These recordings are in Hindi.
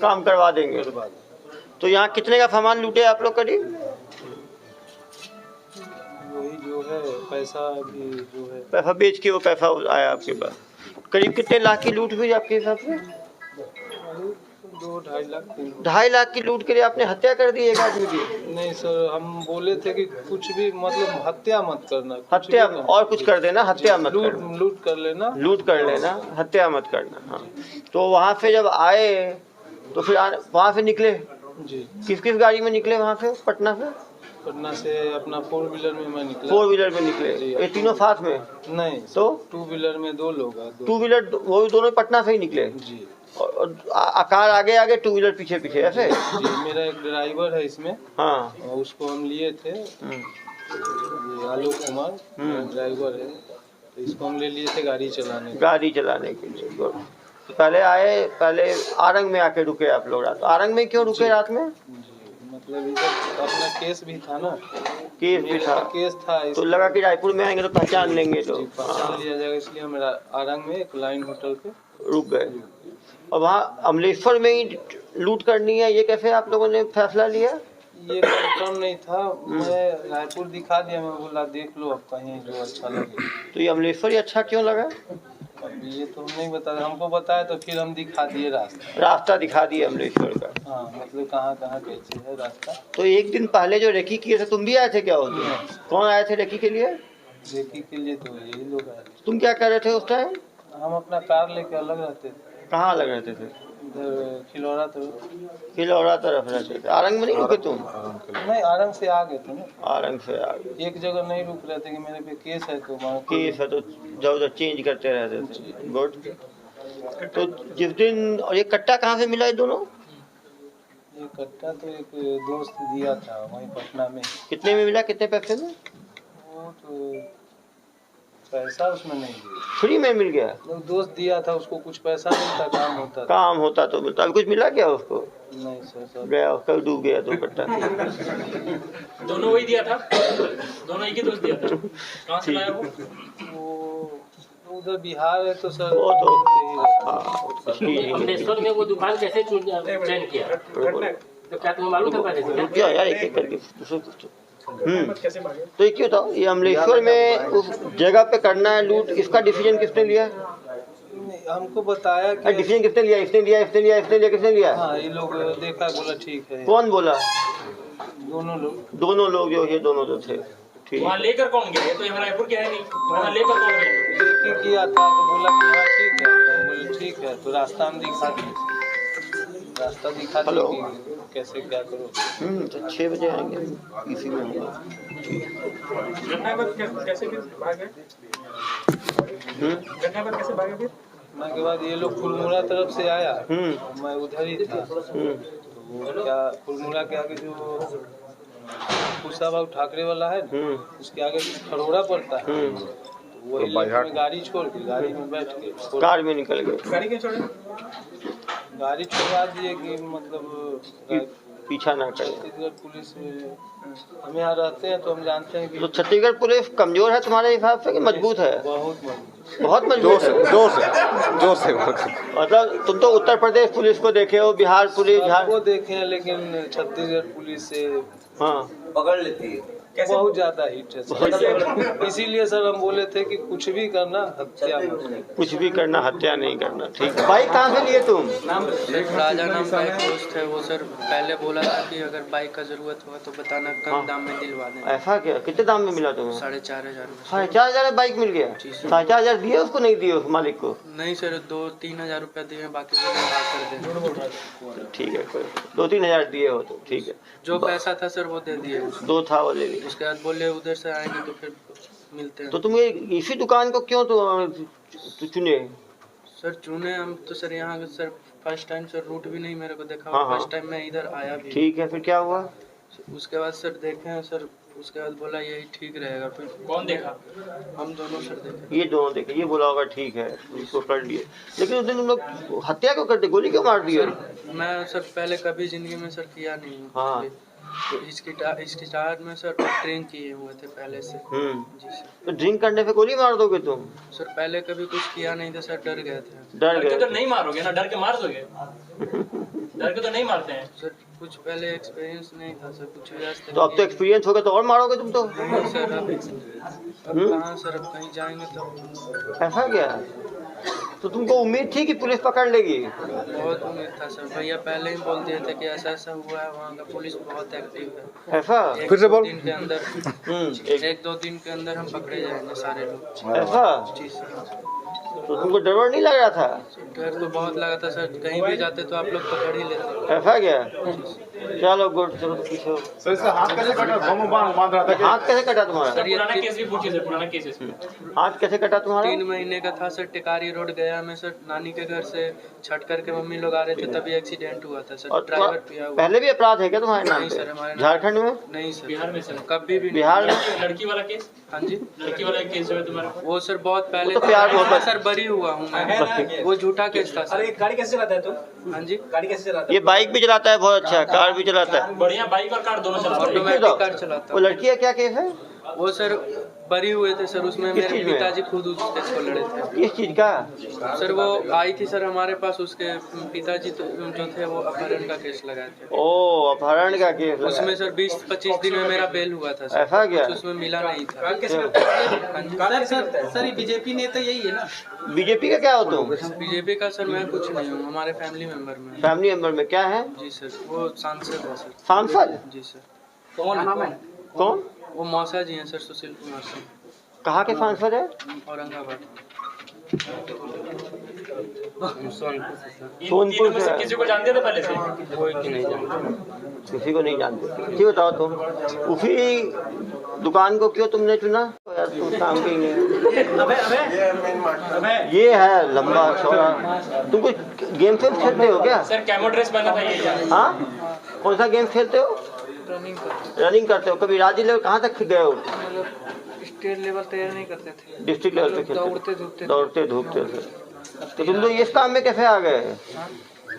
काम करवा देंगे। तो यहाँ कितने का सामान लूटे आप लोग करीब? वही जो है पैसा भी जो है, पैसा बेच के वो पैसा आया आपके पास। करीब कितने लाख की लूट हुई आपके हिसाब से? 2-2.5 लाख 3 लाख। 2.5 लाख की लूट के लिए आपने हत्या कर दी एक आदमी की? नहीं सर, हम बोले थे कि कुछ भी मतलब हत्या मत करना, हत्या और कुछ कर देना, हत्या मत लूट करना। लूट कर लेना, लूट कर लेना, हत्या मत करना। हाँ, तो वहाँ से जब आए तो फिर वहाँ से निकले जी। किस किस गाड़ी में निकले वहाँ से? पटना से अपना 4 व्हीलर में मैं निकला। 4 व्हीलर में निकले? ये तीनों साथ में? नहीं तो 2 व्हीलर में 2 लोग हैं। 2 व्हीलर वो भी दोनों पटना से ही निकले? जी। और कार आगे आगे 2 व्हीलर पीछे पीछे ऐसे? जी, मेरा एक ड्राइवर है इसमें। हाँ, और उसको हम लिए थे, ये आलोक कुमार ड्राइवर है, तो इसको हम ले लिए थे गाड़ी चलाने के लिए। तो पहले आरंग में आके रुके आप लोग रात? आरंग में क्यों रुके रात में? मतलब इधर अपना केस भी था ना, केस था इस... तो लगा कि रायपुर में आएंगे तो पहचान लेंगे, तो पहचान लिया जाएगा, इसलिए हम आरंग में एक लाइन होटल पे रुक गए। और वहाँ अमलेश्वर में ही लूट करनी है, ये कैसे आप लोगों ने फैसला लिया? ये कंफर्म नहीं था, मैं रायपुर दिखा दिया, मैं बोला देख लो अब कहीं जो अच्छा लगे। तो ये अमलेश्वर ही अच्छा क्यों लगा? ये तो हम नहीं बता, हमको बताया तो फिर हम दिखा दिए रास्ता दिखा दिए अमलेश्वर का। हाँ, मतलब कहाँ कहाँ कैसे है रास्ता। तो एक दिन पहले जो रेकी किए थे, तुम भी आए थे क्या उस दिन? कौन आए थे रेकी के लिए? रेकी के लिए तो यही लोग आए थे। तुम क्या कर रहे थे उस टाइम? हम अपना कार लेके अलग रहते थे। कहाँ अलग रहते थे? खिलौरा तरफ रहते थे। आरंग में नहीं रुके तुम? नहीं, आरंग से आ गए थे ना। आरंग से आ गए। एक जगह नहीं रुक रहे थे कि मेरे पे केस है, तो केस है तो जब चेंज करते रहते थे। गुड। तो जिस दिन, और ये कट्टा कहाँ से मिला ये दोनों? ये कट्टा तो एक दोस्त दिया था वहीं पटना में। कितने में मिला, कितने पैसे में? वो तो पैसा उसमें नहीं दिया, फ्री में मिल गया? दोस्त दिया था, उसको कुछ पैसा मिलता, काम होता तो मिलता। अभी कुछ मिला क्या उसको? नहीं सर, गया कल डूब गया तो कट्टा। दोनों वही दिया था, दोनों एक ही दोस्त दिया था। कहाँ से लाया वो उधर बिहार है तो सर, वो तो अमलेश्वर में वो दुकान कैसे चैन किया, तो क्या तुम्हें मालूम था पहले से? क्या यार, एक एक करके तो ये क्यों था? ये अमलेश्वर में उस जगह पे करना है लूट, इसका डिसीजन किसने लिया? हमको बताया कि डिसीजन किसने लिया? इसने लिया किसने लिया? हाँ, ये लोग देखा, बोला ठीक है। कौन बोला? दोनों लोग जो ये दोनों तो थे। ठीक। वहाँ लेकर कौन गया? ये तो यहाँ रायपुर के है नहीं, वहाँ लेकर कौन गया? किया था तो बोला कि हाँ ठीक है, तो बोले ठीक है, तो रास्ता हम दिखा दिए, कैसे क्या करो। तो 6 बजे आएंगे, इसी में होगा। कैसे भागे? कैसे भागे फिर? के बाद ये लोग फुलमुरा तरफ से आया, मैं उधर ही था। तो क्या फुलमुरा के आगे जो कुशाभाऊ ठाकरे वाला है, उसके आगे खरोड़ा पड़ता है, वही में गाड़ी छोड़ के, गाड़ी में बैठ के कार में निकल गए। गाड़ी क्यों छोड़े? गाड़ी छोड़ा दिए कि मतलब पीछा ना करे। छत्तीसगढ़ पुलिस, हम यहाँ रहते हैं तो हम जानते हैं कि तो छत्तीसगढ़ पुलिस कमजोर है तुम्हारे हिसाब से कि मजबूत है? बहुत मजबूत है। जोर से मतलब तुम तो उत्तर प्रदेश पुलिस को देखे हो, बिहार पुलिस वो देखे हैं, लेकिन छत्तीसगढ़ पुलिस से हाँ पकड़ लेती है, बहुत ज्यादा हिट है। इसीलिए सर हम बोले थे कि कुछ भी करना हत्या नहीं करना। ठीक है। बाइक कहाँ से लिए तुम? राजा नाम का एक दोस्त है, वो सर पहले बोला था कि अगर बाइक का जरूरत होगा तो बताना, कम दाम में दिलवा देना। ऐसा क्या? कितने दाम में मिला तुम्हें? 4,500 में। 4,500 में बाइक मिल गया? 4,500 दिए उसको? नहीं दिए उस मालिक को? नहीं सर, 2-3 हजार रुपया दिए, बाकी कर दे। ठीक है, 2-3 हजार दिए हो तो ठीक है। जो पैसा था सर वो दे दिए, 2 था वो ले लिया। उसके बाद बोले उधर से आएंगे तो फिर मिलते हैं। तो तुम इसी दुकान को क्यों तो चुने? सर चुने हम तो सर, यहाँ sir first time sir, route भी नहीं मेरे को देखा, फर्स्ट टाइम मैं इधर आया भी। ठीक है, फिर क्या हुआ? उसके बाद सर देखे हैं सर, उसके बाद बोला यही ठीक रहेगा। फिर कौन देखा? हम दोनों सर देखे। ये दोनों देखे, ये बोला होगा ठीक है, उसको कर लिए। लेकिन उस दिन तुम लोग हत्या क्यों करते? गोली क्यों मार दिए? मैं सर पहले कभी जिंदगी में सर किया नहीं हूँ। हाँ। तो इसकी चाहत में सर ड्रिंक किए हुए थे पहले से। जी सर। तो ड्रिंक करने पे गोली मार दोगे तुम? सर पहले कभी कुछ किया नहीं था सर, डर गए थे। डर गए? तो नहीं मारोगे ना, डर के मार दोगे। डर के तो नहीं मारते हैं। सर कुछ पहले एक्सपीरियंस नहीं था सर, कुछ वजह से तो अब तो एक्सपीरियंस हो गया तो और मारोगे तुम तो। नहीं सर, अब कहाँ सर, अब कहीं जाएंगे तो। ऐसा क्या? तो तुमको उम्मीद थी कि पुलिस पकड़ लेगी? बहुत उम्मीद था सर, भैया पहले ही बोल दिए थे कि ऐसा ऐसा हुआ है, वहाँ का पुलिस बहुत एक्टिव है। ऐसा? फिर से बोल। दिन के अंदर एक 1-2 दिन के अंदर हम पकड़े जाएंगे सारे लोग। ऐसा? जी सर। तो तुमको डर नहीं लग रहा था? डर तो बहुत लगा था सर, कहीं भी जाते तो आप लोग पकड़ ही लेते। ऐसा क्या? चलो गुड, चलो पीछे हो। हाथ कैसे कटा? बांध रहा था। हाथ कैसे कटा तुम्हारा? सर ये पुराना केस भी पूछिए सर, पुराना केस इसमें। हाथ कैसे कटा तुम्हारा? 3 महीने का था सर, टिकारी रोड गया में सर, नानी के घर से छठ करके मम्मी लोग आ रहे थे, तभी एक्सीडेंट हुआ था सर। और ड्राइवर पिया हुआ। पहले भी अपराध है क्या तुम्हारे नाम नहीं पे? सर, हमारे नाम- झारखंड में? नहीं सर, बिहार में सर। कभी भी नहीं। बिहार में? लड़की वाला केस? हाँ जी, लड़की वाला केस जो है तुम्हारा, वो सर बहुत पहले वो तो प्यार बहुत था है। सर, बरी हुआ हूँ मैं, वो झूठा केस था सर। गाड़ी कैसे चलाता है तू? हाँ जी, गाड़ी कैसे चलाता ये बाइक भी चलाता है बहुत अच्छा, कार भी चलाता है। बढ़िया बाइक और कार दोनों चलाते हैं। ऑटोमेटिक कार चलाता वो हूँ। लड़की का क्या केस है? वो सर बरी हुए थे सर, उसमें किस मेरे चीज़ में? पिताजी खुद उस केस को लड़े थे किस चीज का? सर। वो आई थी सर हमारे पास, उसके पिताजी तो जो थे वो अपहरण का केस लगाए थे। ओ, अपहरण का केस लगा। उसमें सर 20-25 दिन में मेरा बेल हुआ था सर। ऐसा क्या? कुछ उसमें मिला नहीं था। है? सर ये बीजेपी नेता यही है ना? बीजेपी का क्या हो तुम? बीजेपी का सर मैं कुछ नहीं हूँ, हमारे फैमिली मेंबर में। फैमिली मेंबर में क्या है? जी सर, वो सांसद है सर। सांसद? जी सर। कौन नाम है? कौन? वो मौसा जी हैं सर, सुशील कुमार सिंह, कहाँ के सांसद है? औरंगाबाद। सोनपुर में से से है। किसी को जानते थे पहले से? कोई की नहीं जानता। किसी को नहीं जानते। ठीक बताओ तुम, उसी दुकान को क्यों तुमने चुना? यार तुम काम के ही नहीं। अबे ये है लंबा चौड़ा। तुम कुछ गेम फेम खेलते हो क्या? सर कैमो ड्रेस पहना था ये। हाँ, कौन सा गेम खेलते हो? रनिंग करते, रनिंग करते हो? कभी राज्य लेवल कहाँ तक गए हो? मतलब स्टेट लेवल तैयार नहीं करते थे, डिस्ट्रिक्ट लेवल पे खेलते हो? दौड़ते धूपते थे। दौड़ते धूपते थे। तो तुम लोग इस काम में कैसे आ गए?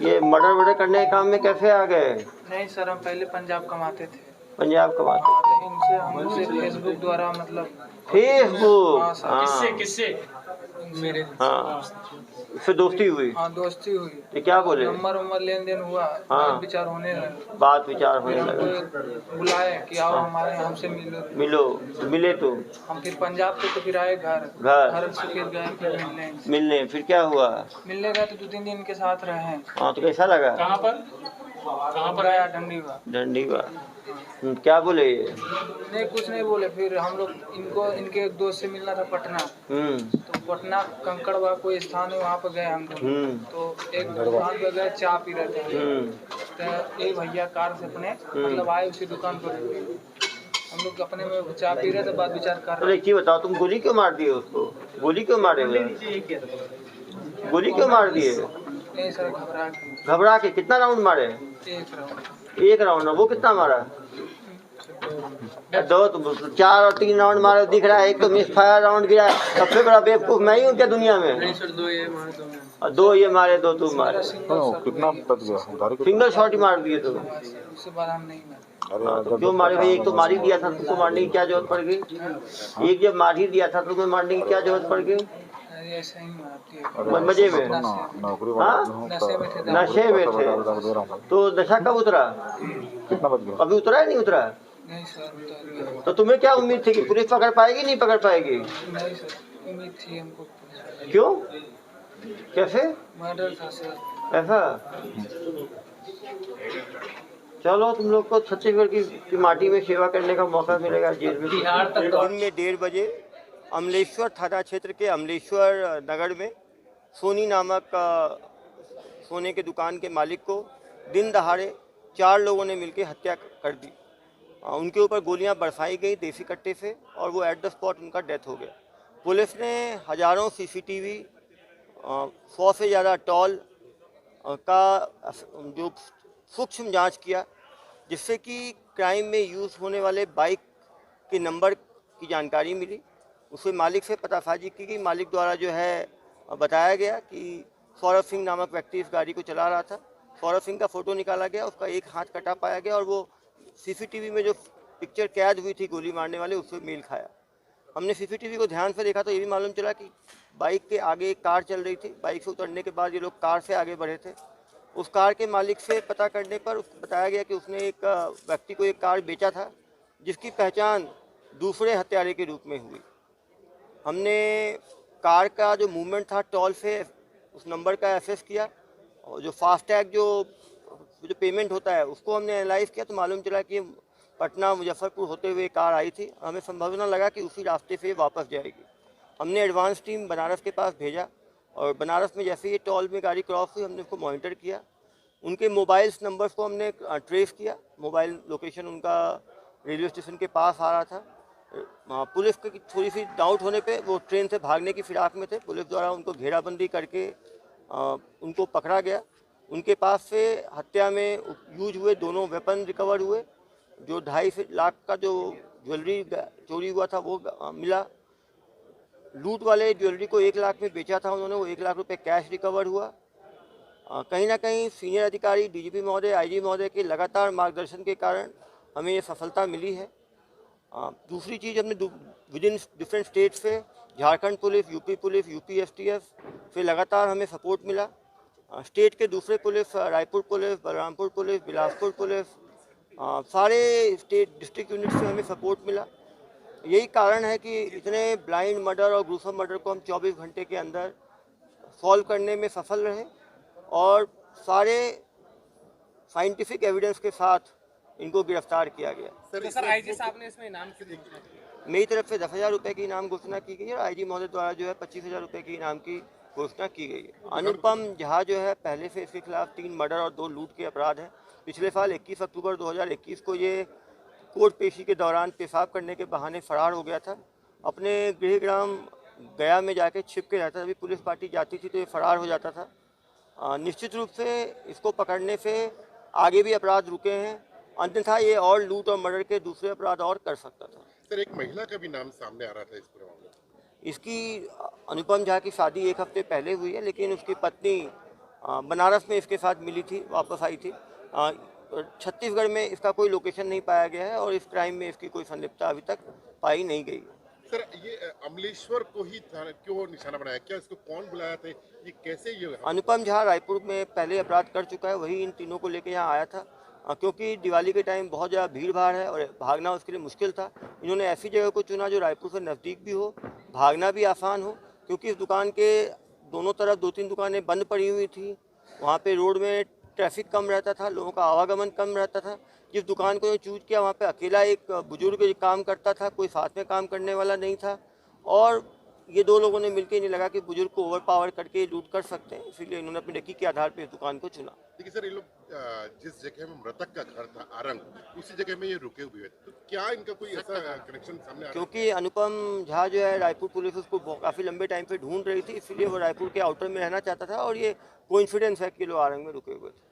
ये मर्डर वर्डर करने के काम में कैसे आ गए? नहीं सर, हम पहले पंजाब कमाते थे। पंजाब कमाते हाँ, तो इनसे हमसे फेसबुक द्वारा मतलब फेसबुक? हाँ सर। किससे हाँ किससे? मेरे हाँ, इससे दोस्ती हुई? हाँ दोस्ती हुई, ये क्या बोले? नंबर लेन देन हुआ, हाँ। बात विचार होने लगा। बात विचार होने लगा। हमको बुलाए कि आओ हमारे हमसे मिलो। मिलो, मिले तो हम फिर पंजाब से तो फिर आए घर घर से फिर गए फिर मिलने। फिर क्या हुआ? मिलने गए तो 2-3 दिन के साथ रहे हैं। हाँ, तो कैसा लगा? कहाँ पर? कहाँ पर गया डंडीवा। डंडीवा। क्या बोले ये? नहीं कुछ नहीं बोले, फिर हम लोग इनके एक दोस्त से मिलना था पटना, तो पटना कंकड़वा कोई स्थान है वहाँ पर गए हम लोग। तो एक दुकान पर गए, चाय पी रहे थे, तो एक भैया कार से अपने मतलब आए उसी दुकान पर। हम लोग अपने में चाय पी रहे थे, बात विचार कर अरे रहे एक चीज बताओ, तुम गोली क्यों मार दिए उसको? गोली क्यों मारे हुए? गोली क्यों मार दिए? नहीं सर, घबरा के। घबरा के? कितना राउंड मारे? एक राउंड। एक राउंड? वो कितना मारा? दो तो 4 और 3 राउंड मारे दिख रहा है। एक तो मिस फायर राउंड गिरा। सबसे बड़ा बेवकूफ मैं ही हूँ क्या दुनिया में? नहीं सर, 2 ये मार दो। और 2 ये मारे, 2 तुम मारे। कितना बच गया? सिंगल शॉट ही मार दिए तुम। उसके बाद हम नहीं मारे। हाँ, तो क्यों मारे भाई? एक तो मार ही दिया था, तुमको मारने की क्या जरूरत पड़ गई? एक जब मार ही दिया था तुम्हें मारने की क्या जरूरत पड़ गई? अरे ऐसा ही मारती है। मजे में? नौकरी हाँ, नशे में थे। नशे में थे। दे रहा हूँ। तो नशा कब उतरा? कितना बच गया? अभी उतरा है नहीं उतरा? नहीं सर, उतर गया। तो तुम्हें क्या उम्मीद थी कि पुलिस पकड़ पाएगी नहीं पकड़ पाएगी? नहीं सर, उम्मीद थी हमको। क्यों? कैसे? मर्डर था सर। ऐसा? चलो, तुम लोग को छत्तीसगढ़ की माटी में सेवा करने का मौका मिलेगा जेल में। बिहार तक दिन में 1:30 बजे अमलेश्वर थाना क्षेत्र के अमलेश्वर नगर में सोनी नामक सोने के दुकान के मालिक को दिन दहाड़े 4 लोगों ने मिलकर हत्या कर दी। उनके ऊपर गोलियां बरसाई गई देसी कट्टे से और वो एट द स्पॉट उनका डेथ हो गया। पुलिस ने हजारों सीसीटीवी, 100 से ज़्यादा टॉल का जो सूक्ष्म जांच किया, जिससे कि क्राइम में यूज़ होने वाले बाइक के नंबर की जानकारी मिली। उसे मालिक से पतासाजी की गई। मालिक द्वारा जो है बताया गया कि सौरभ सिंह नामक व्यक्ति इस गाड़ी को चला रहा था। सौरभ सिंह का फ़ोटो निकाला गया, उसका एक हाथ कटा पाया गया और वो सीसीटीवी में जो पिक्चर कैद हुई थी गोली मारने वाले उससे मेल खाया। हमने सीसीटीवी को ध्यान से देखा तो ये भी मालूम चला कि बाइक के आगे एक कार चल रही थी। बाइक से उतरने के बाद ये लोग कार से आगे बढ़े थे उस कार के मालिक से पता करने पर उसको बताया गया कि उसने एक व्यक्ति को एक कार बेचा था, जिसकी पहचान दूसरे हत्यारे के रूप में हुई। हमने कार का जो मूवमेंट था टोल से उस नंबर का एसेस किया, और जो फास्टैग जो पेमेंट होता है उसको हमने एनालाइज किया, तो मालूम चला कि पटना मुजफ्फरपुर होते हुए कार आई थी। हमें संभावना लगा कि उसी रास्ते से वापस जाएगी। हमने एडवांस टीम बनारस के पास भेजा, और बनारस में जैसे ही टोल में गाड़ी क्रॉस हुई हमने उसको मॉनिटर किया। उनके मोबाइल नंबर्स को हमने ट्रेस किया। मोबाइल लोकेशन उनका रेलवे स्टेशन के पास आ रहा था। पुलिस की थोड़ी सी डाउट होने पे वो ट्रेन से भागने की फिराक में थे। पुलिस द्वारा उनको घेराबंदी करके उनको पकड़ा गया। उनके पास से हत्या में यूज हुए दोनों वेपन रिकवर हुए। जो 2.5 लाख का जो ज्वेलरी चोरी हुआ था वो मिला। लूट वाले ज्वेलरी को 1 लाख में बेचा था उन्होंने, वो 1 लाख रुपए कैश रिकवर हुआ। कहीं ना कहीं सीनियर अधिकारी डीजीपी महोदय, आईजी महोदय के लगातार मार्गदर्शन के कारण हमें ये सफलता मिली है। दूसरी चीज़, हमने विद इन डिफरेंट स्टेट से झारखंड पुलिस, यूपी एसटीएफ से लगातार हमें सपोर्ट मिला। स्टेट के दूसरे police, Raipur police, Balrampur police, Bilaspur police, सारे स्टेट डिस्ट्रिक्ट यूनिट से हमें सपोर्ट मिला। यही कारण है कि इतने ब्लाइंड मर्डर और ग्रूसम मर्डर को हम 24 घंटे के अंदर सॉल्व करने में सफल रहे, और सारे साइंटिफिक एविडेंस के साथ इनको गिरफ्तार किया गया। तो सर आईजी साहब ने इसमें इनाम की घोषणा की? मेरी तरफ से 10,000 रुपये की इनाम घोषणा की गई है, और आईजी महोदय द्वारा जो है 25,000 रुपये की इनाम की घोषणा की गई है। अनुपम झा जो है पहले से इसके खिलाफ 3 मर्डर और 2 लूट के अपराध हैं। पिछले साल 21 अक्टूबर 2021 को ये कोर्ट पेशी के दौरान पेशाब करने के बहाने फरार हो गया था। अपने गृह ग्राम गया में जाके छिप के रहता था। अभी पुलिस पार्टी जाती थी तो ये फरार हो जाता था। निश्चित रूप से इसको पकड़ने से आगे भी अपराध रुके हैं, अन्यथा ये और लूट और मर्डर के दूसरे अपराध और कर सकता था। सर, एक महिला का भी नाम सामने आ रहा था इस पूरे मामले में। इसकी अनुपम झा की शादी 1 हफ्ते पहले हुई है, लेकिन उसकी पत्नी बनारस में इसके साथ मिली थी, वापस आई थी। छत्तीसगढ़ में इसका कोई लोकेशन नहीं पाया गया है, और इस क्राइम में इसकी कोई संलिप्तता अभी तक पाई नहीं गई। सर, ये अमलेश्वर को ही क्यों निशाना बनाया? क्या इसको कौन बुलाया था? ये कैसे ये अनुपम झा रायपुर में पहले अपराध कर चुका है, वही इन तीनों को लेकर यहाँ आया था। क्योंकि दिवाली के टाइम बहुत ज़्यादा भीड़ भाड़ है और भागना उसके लिए मुश्किल था। इन्होंने ऐसी जगह को चुना जो रायपुर से नज़दीक भी हो, भागना भी आसान हो, क्योंकि इस दुकान के दोनों तरफ 2-3 दुकानें बंद पड़ी हुई थी। वहाँ पे रोड में ट्रैफिक कम रहता था, लोगों का आवागमन कम रहता था। जिस दुकान को चूज किया वहाँ पे अकेला एक बुजुर्ग काम करता था, कोई साथ में काम करने वाला नहीं था, और ये 2 लोगों ने मिलकर नहीं लगा कि बुजुर्ग को ओवरपावर करके लूट कर सकते हैं, इसलिए इन्होंने अपनी डकी के आधार पर इस दुकान को चुना। देखिए सर, ये लोग जिस जगह में मृतक का घर था आरंग, उसी जगह में ये रुके हुए थे, तो क्या इनका कोई ऐसा कनेक्शन सामने आ रहा है? क्योंकि अनुपम झा जो है रायपुर पुलिस उसको काफ़ी लंबे टाइम से ढूंढ रही थी, इसलिए वो रायपुर के आउटर में रहना चाहता था, और ये कोइंसिडेंस है कि लोग आरंग में रुके हुए थे।